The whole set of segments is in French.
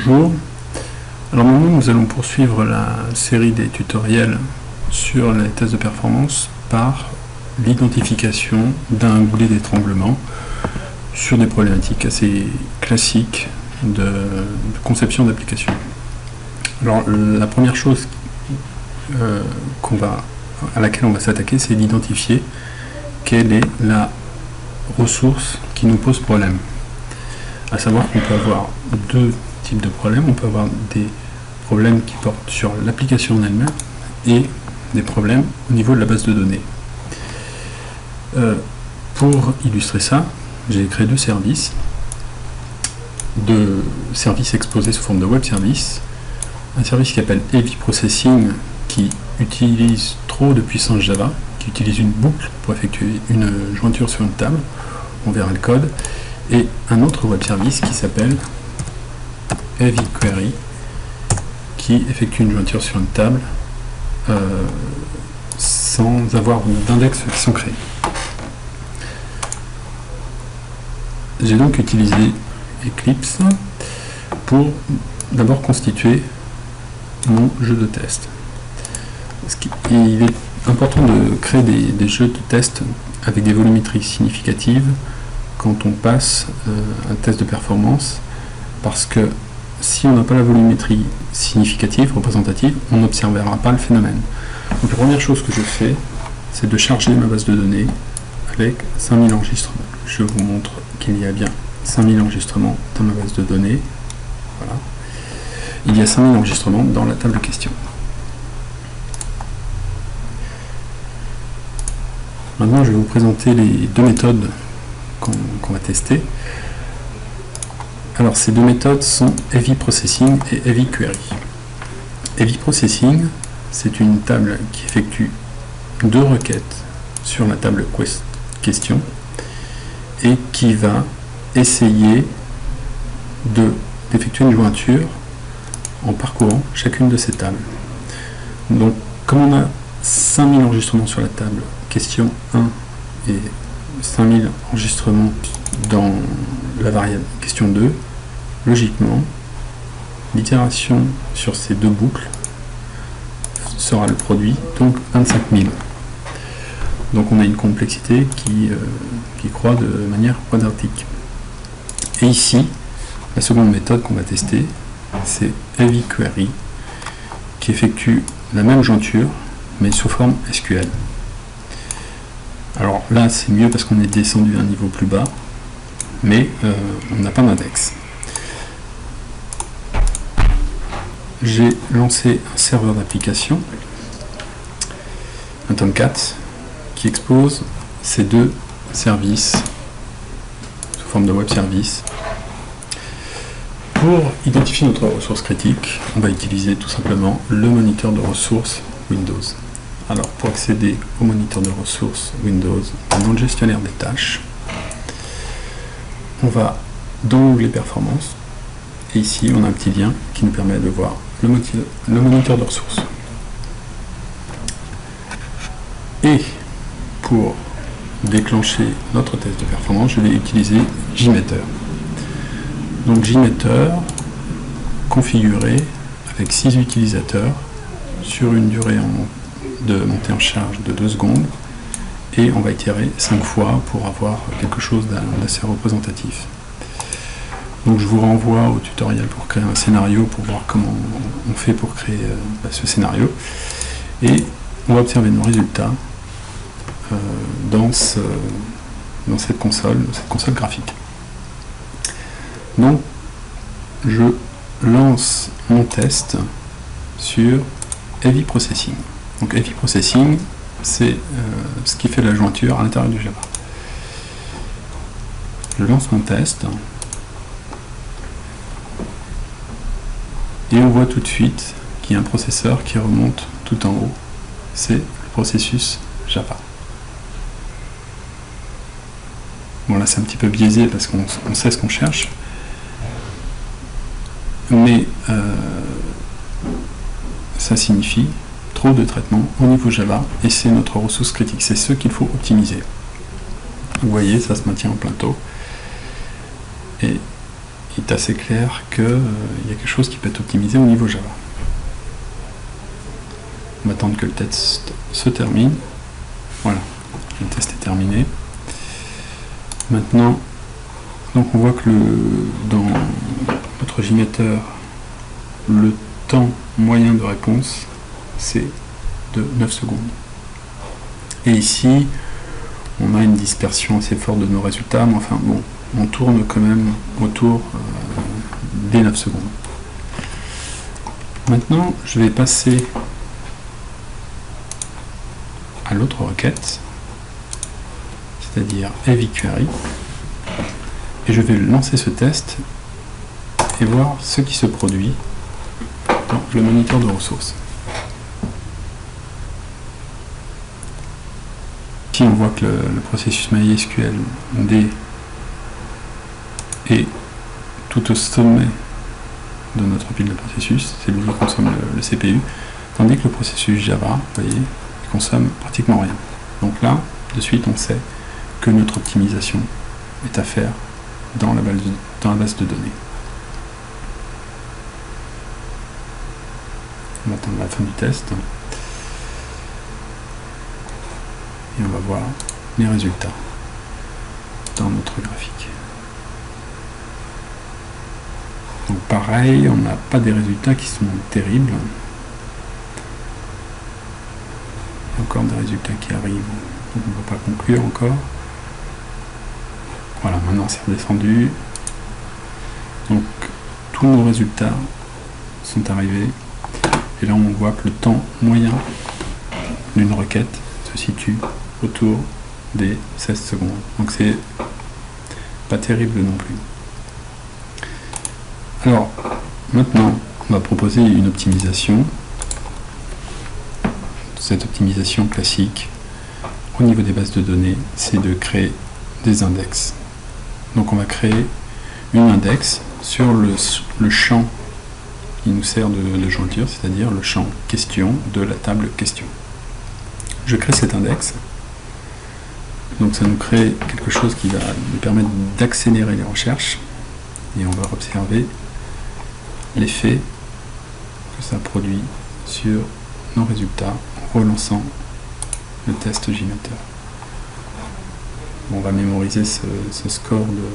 Bonjour. Alors maintenant nous allons poursuivre la série des tutoriels sur les tests de performance par l'identification d'un goulet d'étranglement sur des problématiques assez classiques de conception d'application. Alors la première chose à laquelle on va s'attaquer, c'est d'identifier quelle est la ressource qui nous pose problème. À savoir qu'on peut avoir deux types de problèmes. On peut avoir des problèmes qui portent sur l'application en elle-même et des problèmes au niveau de la base de données. Pour illustrer ça, j'ai créé deux services exposés sous forme de web service. Un service qui s'appelle Heavy Processing, qui utilise trop de puissance Java, qui utilise une boucle pour effectuer une jointure sur une table. On verra le code. Et un autre web service qui s'appelle Heavy Query, qui effectue une jointure sur une table sans avoir d'index qui sont créés. J'ai donc utilisé Eclipse pour d'abord constituer mon jeu de test. Il est important de créer des jeux de test avec des volumétries significatives quand on passe un test de performance, parce que si on n'a pas la volumétrie significative, représentative, on n'observera pas le phénomène. Donc la première chose que je fais, c'est de charger ma base de données avec 5000 enregistrements. Je vous montre qu'il y a bien 5000 enregistrements dans ma base de données. Voilà. Il y a 5000 enregistrements dans la table de questions. Maintenant, je vais vous présenter les deux méthodes qu'on va tester. Alors, ces deux méthodes sont Heavy Processing et Heavy Query. Heavy Processing, c'est une table qui effectue deux requêtes sur la table question et qui va essayer d'effectuer une jointure en parcourant chacune de ces tables. Donc, comme on a 5000 enregistrements sur la table question 1 et 5000 enregistrements dans la variable question 2, logiquement, l'itération sur ces deux boucles sera le produit, donc 25 000. Donc on a une complexité qui croît de manière quadratique. Et ici, la seconde méthode qu'on va tester, c'est Heavy Query, qui effectue la même jointure, mais sous forme SQL. Alors là, c'est mieux parce qu'on est descendu à un niveau plus bas, mais on n'a pas d'index. J'ai lancé un serveur d'application, un Tomcat, qui expose ces deux services sous forme de web service. Pour identifier notre ressource critique, on va utiliser tout simplement le moniteur de ressources Windows. Alors, pour accéder au moniteur de ressources Windows, dans le gestionnaire des tâches, on va dans l'onglet Performance, et ici on a un petit lien qui nous permet de voir le moniteur de ressources. Et pour déclencher notre test de performance, je vais utiliser JMeter. Donc JMeter configuré avec 6 utilisateurs sur une durée de montée en charge de 2 secondes, et on va itérer 5 fois pour avoir quelque chose d'assez représentatif. Donc je vous renvoie au tutoriel pour créer un scénario, pour voir comment on fait pour créer ce scénario, et on va observer nos résultats dans cette console graphique. Donc je lance mon test sur Heavy Processing. Donc Heavy Processing, c'est ce qui fait la jointure à l'intérieur du Java. Je lance mon test et on voit tout de suite qu'il y a un processeur qui remonte tout en haut. C'est le processus Java. Bon, là c'est un petit peu biaisé parce qu'on sait ce qu'on cherche, mais ça signifie trop de traitement au niveau Java, et c'est notre ressource critique, c'est ce qu'il faut optimiser. Vous voyez, ça se maintient en plein taux, et il est assez clair qu'il y a quelque chose qui peut être optimisé au niveau Java. On va attendre que le test se termine. Voilà, le test est terminé. Maintenant, donc on voit que dans notre Gmeter, le temps moyen de réponse, c'est de 9 secondes. Et ici, on a une dispersion assez forte de nos résultats, mais enfin bon, on tourne quand même autour des 9 secondes. Maintenant, je vais passer à l'autre requête, c'est-à-dire heavy query, et je vais lancer ce test et voir ce qui se produit dans le moniteur de ressources. Ici, on voit que le processus MySQL D est tout au sommet de notre pile de processus, c'est lui qui consomme le CPU, tandis que le processus Java, vous voyez, il consomme pratiquement rien. Donc là, de suite, on sait que notre optimisation est à faire dans la base de données. On va attendre la fin du test. Et on va voir les résultats dans notre graphique. Donc pareil, on n'a pas des résultats qui sont terribles. Il y a encore des résultats qui arrivent, donc on ne va pas conclure encore. Voilà, maintenant c'est redescendu. Donc tous nos résultats sont arrivés. Et là on voit que le temps moyen d'une requête se situe autour des 16 secondes. Donc c'est pas terrible non plus. Alors, maintenant, on va proposer une optimisation. Cette optimisation classique, au niveau des bases de données, c'est de créer des index. Donc on va créer une index sur le champ qui nous sert de jointure, c'est-à-dire le champ question de la table question. Je crée cet index. Donc ça nous crée quelque chose qui va nous permettre d'accélérer les recherches. Et on va observer l'effet que ça produit sur nos résultats en relançant le test Gmeter. On va mémoriser ce score de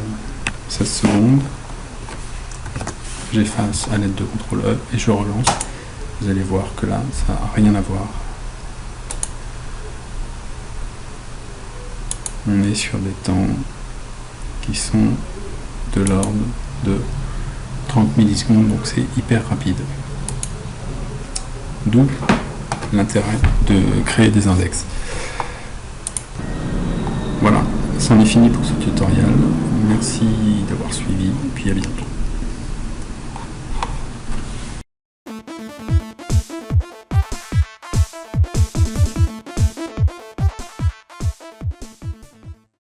16 secondes. J'efface à l'aide de CTRL E et je relance. Vous allez voir que là, ça n'a rien à voir. On est sur des temps qui sont de l'ordre de 30 millisecondes, donc c'est hyper rapide. D'où l'intérêt de créer des index. Voilà, c'en est fini pour ce tutoriel. Merci d'avoir suivi, et puis à bientôt.